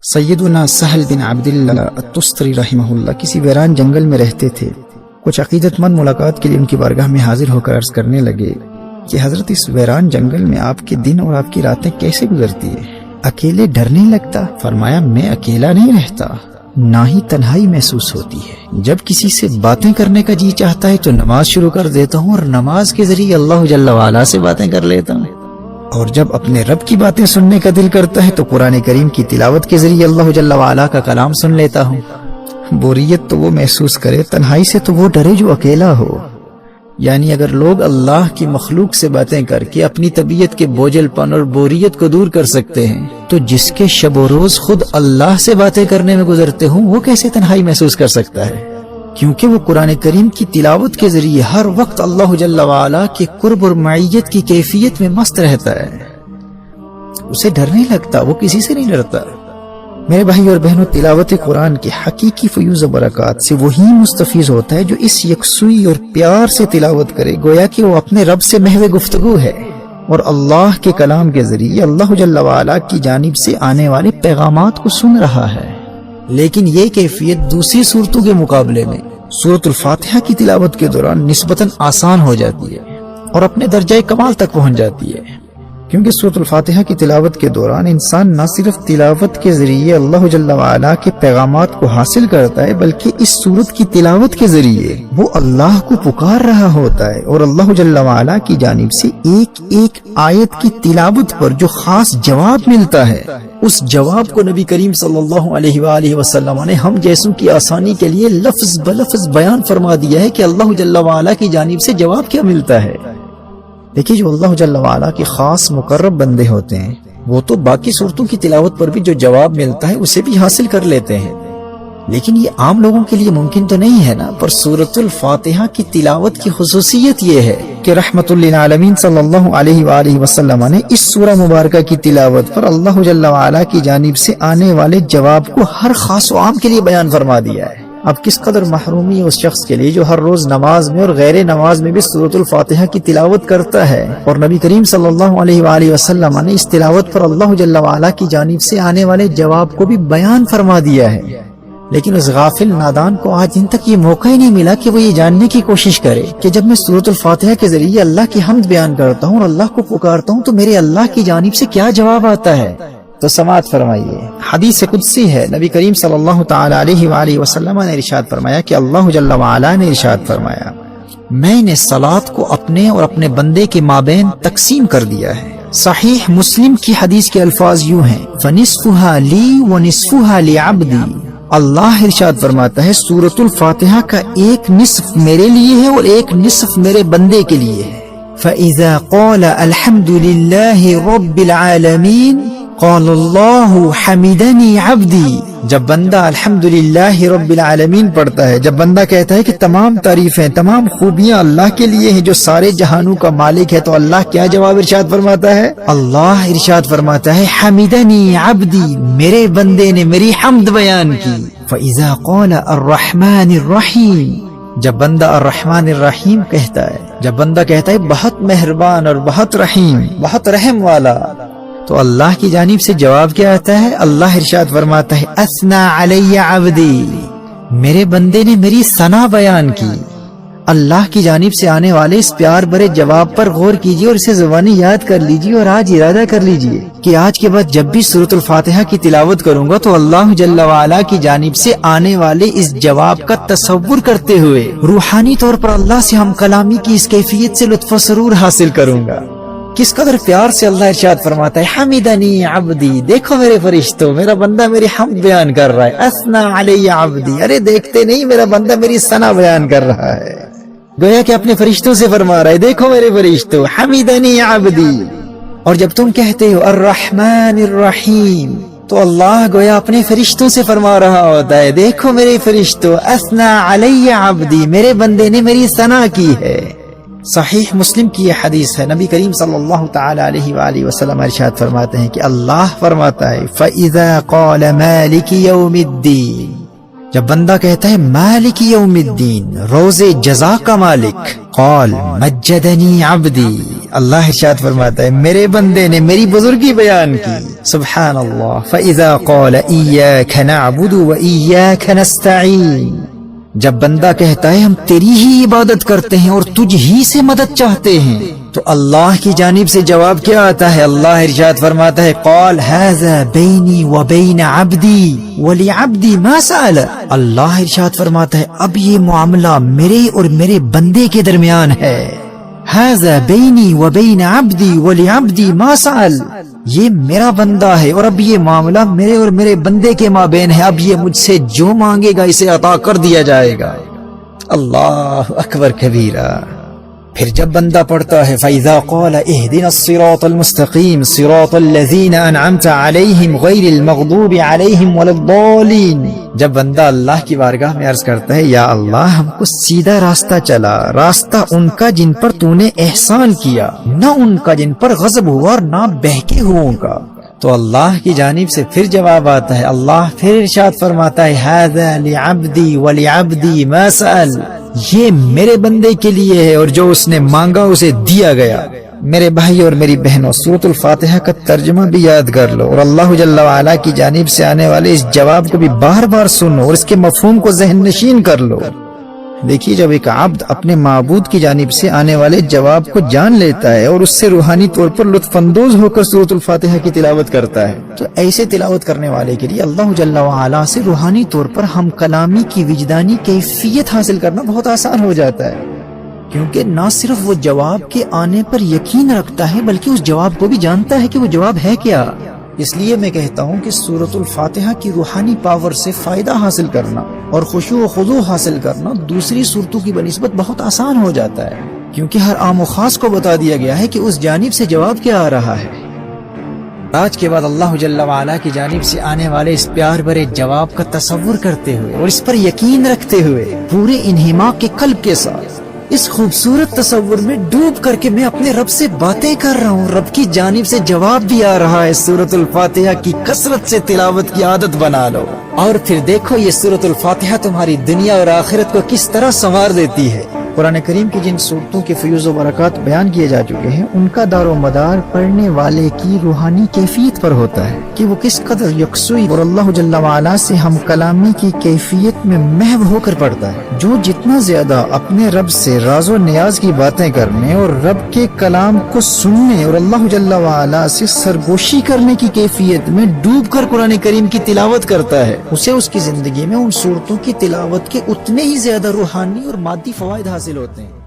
سیدنا سہل بن عبداللہ التستری رحمہ اللہ کسی ویران جنگل میں رہتے تھے۔ کچھ عقیدت مند ملاقات کے لیے ان کی بارگاہ میں حاضر ہو کر عرض کرنے لگے کہ حضرت اس ویران جنگل میں آپ کے دن اور آپ کی راتیں کیسے گزرتی ہے؟ اکیلے ڈر نہیں لگتا؟ فرمایا میں اکیلا نہیں رہتا، نہ ہی تنہائی محسوس ہوتی ہے۔ جب کسی سے باتیں کرنے کا جی چاہتا ہے تو نماز شروع کر دیتا ہوں اور نماز کے ذریعے اللہ جل وعلا سے باتیں کر لیتا ہوں، اور جب اپنے رب کی باتیں سننے کا دل کرتا ہے تو قرآن کریم کی تلاوت کے ذریعے اللہ جل وعلا کا کلام سن لیتا ہوں۔ بوریت تو وہ محسوس کرے، تنہائی سے تو وہ ڈرے جو اکیلا ہو۔ یعنی اگر لوگ اللہ کی مخلوق سے باتیں کر کے اپنی طبیعت کے بوجھل پن اور بوریت کو دور کر سکتے ہیں تو جس کے شب و روز خود اللہ سے باتیں کرنے میں گزرتے ہوں وہ کیسے تنہائی محسوس کر سکتا ہے؟ کیونکہ وہ قرآن کریم کی تلاوت کے ذریعے ہر وقت اللہ جل وعلا کے قرب اور معیت کی کیفیت میں مست رہتا ہے، اسے ڈر نہیں لگتا، وہ کسی سے نہیں ڈرتا۔ میرے بھائی اور بہنوں، تلاوت قرآن کی حقیقی فیوز و برکات سے وہی مستفیض ہوتا ہے جو اس یکسوئی اور پیار سے تلاوت کرے، گویا کہ وہ اپنے رب سے محو گفتگو ہے اور اللہ کے کلام کے ذریعے اللہ جل وعلا کی جانب سے آنے والے پیغامات کو سن رہا ہے۔ لیکن یہ کیفیت دوسری صورتوں کے مقابلے میں سورۃ الفاتحہ کی تلاوت کے دوران نسبتاً آسان ہو جاتی ہے اور اپنے درجہ کمال تک پہنچ جاتی ہے، کیونکہ سورۃ الفاتحہ کی تلاوت کے دوران انسان نہ صرف تلاوت کے ذریعے اللہ جل وعلا کے پیغامات کو حاصل کرتا ہے بلکہ اس سورت کی تلاوت کے ذریعے وہ اللہ کو پکار رہا ہوتا ہے، اور اللہ جل وعلا کی جانب سے ایک ایک آیت کی تلاوت پر جو خاص جواب ملتا ہے اس جواب کو نبی کریم صلی اللہ علیہ وآلہ وسلم نے ہم جیسوں کی آسانی کے لیے لفظ بلفظ بیان فرما دیا ہے کہ اللہ جل وعلا کی جانب سے جواب کیا ملتا ہے۔ دیکھیے، جو اللہ جل وعلا کے خاص مقرب بندے ہوتے ہیں وہ تو باقی صورتوں کی تلاوت پر بھی جو جواب ملتا ہے اسے بھی حاصل کر لیتے ہیں، لیکن یہ عام لوگوں کے لیے ممکن تو نہیں ہے نا۔ پر سورۃ الفاتحہ کی تلاوت کی خصوصیت یہ ہے کہ رحمت للعالمین صلی اللہ علیہ وآلہ وسلم نے اس سورہ مبارکہ کی تلاوت پر اللہ جل وعلا کی جانب سے آنے والے جواب کو ہر خاص و عام کے لیے بیان فرما دیا ہے۔ اب کس قدر محرومی ہے اس شخص کے لیے جو ہر روز نماز میں اور غیر نماز میں بھی سورۃ الفاتحہ کی تلاوت کرتا ہے، اور نبی کریم صلی اللہ علیہ وآلہ وسلم نے اس تلاوت پر اللہ جل وعلا کی جانب سے آنے والے جواب کو بھی بیان فرما دیا ہے۔ لیکن اس غافل نادان کو آج دن تک یہ موقع ہی نہیں ملا کہ وہ یہ جاننے کی کوشش کرے کہ جب میں سورۃ الفاتحہ کے ذریعے اللہ کی حمد بیان کرتا ہوں اور اللہ کو پکارتا ہوں تو میرے اللہ کی جانب سے کیا جواب آتا ہے۔ تو سماعت فرمائیے، حدیث قدسی ہے، نبی کریم صلی اللہ تعالی علیہ وآلہ وسلم نے ارشاد فرمایا کہ اللہ جل وعلا نے ارشاد فرمایا میں نے صلاۃ کو اپنے اور اپنے بندے کے مابین تقسیم کر دیا ہے۔ صحیح مسلم کی حدیث کے الفاظ یوں ہیں، فَنِصْفُهَا لِي وَنِصْفُهَا لِعَبْدِي۔ اللہ ارشاد فرماتا ہے سورۃ الفاتحہ کا ایک نصف میرے لیے ہے اور ایک نصف میرے بندے کے لیے ہے۔ فَإِذَا قَالَ الْحَمْدُ لِلَّهِ رَبِّ الْعَالَمِينَ قال اللہ حمیدنی عبدی، جب بندہ الحمدللہ رب العالمین پڑھتا ہے، جب بندہ کہتا ہے کہ تمام تعریفیں تمام خوبیاں اللہ کے لیے ہیں جو سارے جہانوں کا مالک ہے، تو اللہ کیا جواب ارشاد فرماتا ہے؟ اللہ ارشاد فرماتا ہے حمیدنی عبدی، میرے بندے نے میری حمد بیان کی۔ فاذا قال الرحمن الرحیم، جب بندہ الرحمن الرحیم کہتا ہے، جب بندہ کہتا ہے بہت مہربان اور بہت رحیم، بہت رحم والا، تو اللہ کی جانب سے جواب کیا آتا ہے؟ اللہ ارشاد فرماتا ہے اثنا علی عبدی، میرے بندے نے میری ثنا بیان کی۔ اللہ کی جانب سے آنے والے اس پیار بھرے جواب پر غور کیجیے اور اسے زبانی یاد کر لیجیے، اور آج ارادہ کر لیجیے کہ آج کے بعد جب بھی سورۃ الفاتحہ کی تلاوت کروں گا تو اللہ جل وعلا کی جانب سے آنے والے اس جواب کا تصور کرتے ہوئے روحانی طور پر اللہ سے ہم کلامی کی اس کیفیت سے لطف و سرور حاصل کروں گا۔ کس قدر پیار سے اللہ ارشاد فرماتا ہے حمیدنی عبدی، دیکھو میرے فرشتوں، میرا بندہ میری حمد بیان کر رہا ہے۔ اثنا علی عبدی، ارے دیکھتے نہیں میرا بندہ میری ثنا بیان کر رہا ہے، گویا کہ اپنے فرشتوں سے فرما رہا ہے دیکھو میرے فرشتوں حمیدنی عبدی۔ اور جب تم کہتے ہو الرحمن الرحیم تو اللہ گویا اپنے فرشتوں سے فرما رہا ہوتا ہے دیکھو میرے فرشتوں اثنا علی عبدی، میرے بندے نے میری ثنا کی ہے۔ صحیح مسلم کی یہ حدیث ہے، نبی کریم صلی اللہ تعالی علیہ وآلہ وسلم ارشاد فرماتے ہیں کہ اللہ فرماتا ہے فَإِذَا قَالَ مَالِكِ يَوْمِ الدِّينِ، جب بندہ کہتا ہے مالک یوم الدین، روز جزا کا مالک، قال مجدنی عبدی، اللہ ارشاد فرماتا ہے میرے بندے نے میری بزرگی بیان کی. سبحان اللہ. فَإِذَا قَالَ إِيَّاكَ نَعْبُدُ وَإِيَّاكَ نَسْتَعِينُ، جب بندہ کہتا ہے ہم تیری ہی عبادت کرتے ہیں اور تجھ ہی سے مدد چاہتے ہیں، تو اللہ کی جانب سے جواب کیا آتا ہے؟ اللہ ارشاد فرماتا ہے قال هذا بینی وبین عبدی ولعبدی ما سأل. اللہ ارشاد فرماتا ہے اب یہ معاملہ میرے اور میرے بندے کے درمیان ہے. هذا بینی وبین عبدی ولعبدی ما سأل، یہ میرا بندہ ہے اور اب یہ معاملہ میرے اور میرے بندے کے مابین ہے. اب یہ مجھ سے جو مانگے گا اسے عطا کر دیا جائے گا. اللہ اکبر کبیرہ. پھر جب بندہ پڑھتا ہے فَإِذَا قَالَ اهْدِنَا الصِّرَاطَ الْمُسْتَقِيمَ صِرَاطَ الَّذِينَ أَنْعَمْتَ عَلَيْهِمْ غَيْرِ الْمَغْضُوبِ عَلَيْهِمْ وَلَا الضَّالِّينَ، جب بندہ اللہ کی بارگاہ میں عرض کرتا ہے یا اللہ ہم کو سیدھا راستہ چلا، راستہ ان کا جن پر تو نے احسان کیا، نہ ان کا جن پر غضب ہوا اور نہ بہکے ہوئوں کا، تو اللہ کی جانب سے پھر جواب آتا ہے. اللہ پھر ارشاد فرماتا ہے هَذَا لِعَبْدِي وَلِعَبْدِي مَا سَأَلَ، یہ میرے بندے کے لیے ہے اور جو اس نے مانگا اسے دیا گیا. میرے بھائی اور میری بہنوں، سورۃ الفاتحہ کا ترجمہ بھی یاد کر لو اور اللہ جل وعلا کی جانب سے آنے والے اس جواب کو بھی بار بار سنو اور اس کے مفہوم کو ذہن نشین کر لو. دیکھیے جب ایک عبد اپنے معبود کی جانب سے آنے والے جواب کو جان لیتا ہے اور اس سے روحانی طور پر لطف اندوز ہو کر سورۃ الفاتحہ کی تلاوت کرتا ہے، تو ایسے تلاوت کرنے والے کے لیے اللہ جل وعلا سے روحانی طور پر ہم کلامی کی وجدانی کیفیت حاصل کرنا بہت آسان ہو جاتا ہے، کیونکہ نہ صرف وہ جواب کے آنے پر یقین رکھتا ہے بلکہ اس جواب کو بھی جانتا ہے کہ وہ جواب ہے کیا. اس لیے میں کہتا ہوں کہ سورۃ الفاتحہ کی روحانی پاور سے فائدہ حاصل کرنا اور خشوع و خضوع حاصل کرنا دوسری صورتوں کی بنسبت بہت آسان ہو جاتا ہے، کیونکہ ہر عام و خاص کو بتا دیا گیا ہے کہ اس جانب سے جواب کیا آ رہا ہے. آج کے بعد اللہ جل وعلا کی جانب سے آنے والے اس پیار بھرے جواب کا تصور کرتے ہوئے اور اس پر یقین رکھتے ہوئے پورے انہماک کے قلب کے ساتھ اس خوبصورت تصور میں ڈوب کر کے میں اپنے رب سے باتیں کر رہا ہوں. رب کی جانب سے جواب بھی آ رہا ہے. سورۃ الفاتحہ کی کثرت سے تلاوت کی عادت بنا لو اور پھر دیکھو یہ سورۃ الفاتحہ تمہاری دنیا اور آخرت کو کس طرح سنوار دیتی ہے. قرآن کریم کی جن صورتوں کے فیوز و برکات بیان کیے جا چکے ہیں ان کا دار و مدار پڑھنے والے کی روحانی کیفیت پر ہوتا ہے کہ وہ کس قدر یکسوئی اور اللہ جل وعلا سے ہم کلامی کی کیفیت میں محو ہو کر پڑھتا ہے. جو جتنا زیادہ اپنے رب سے راز و نیاز کی باتیں کرنے اور رب کے کلام کو سننے اور اللہ جل وعلا سے سرگوشی کرنے کی کیفیت میں ڈوب کر قرآن کریم کی تلاوت کرتا ہے، اسے اس کی زندگی میں ان صورتوں کی تلاوت کے اتنے ہی زیادہ روحانی اور مادی فوائد حاصل ہوتے ہیں.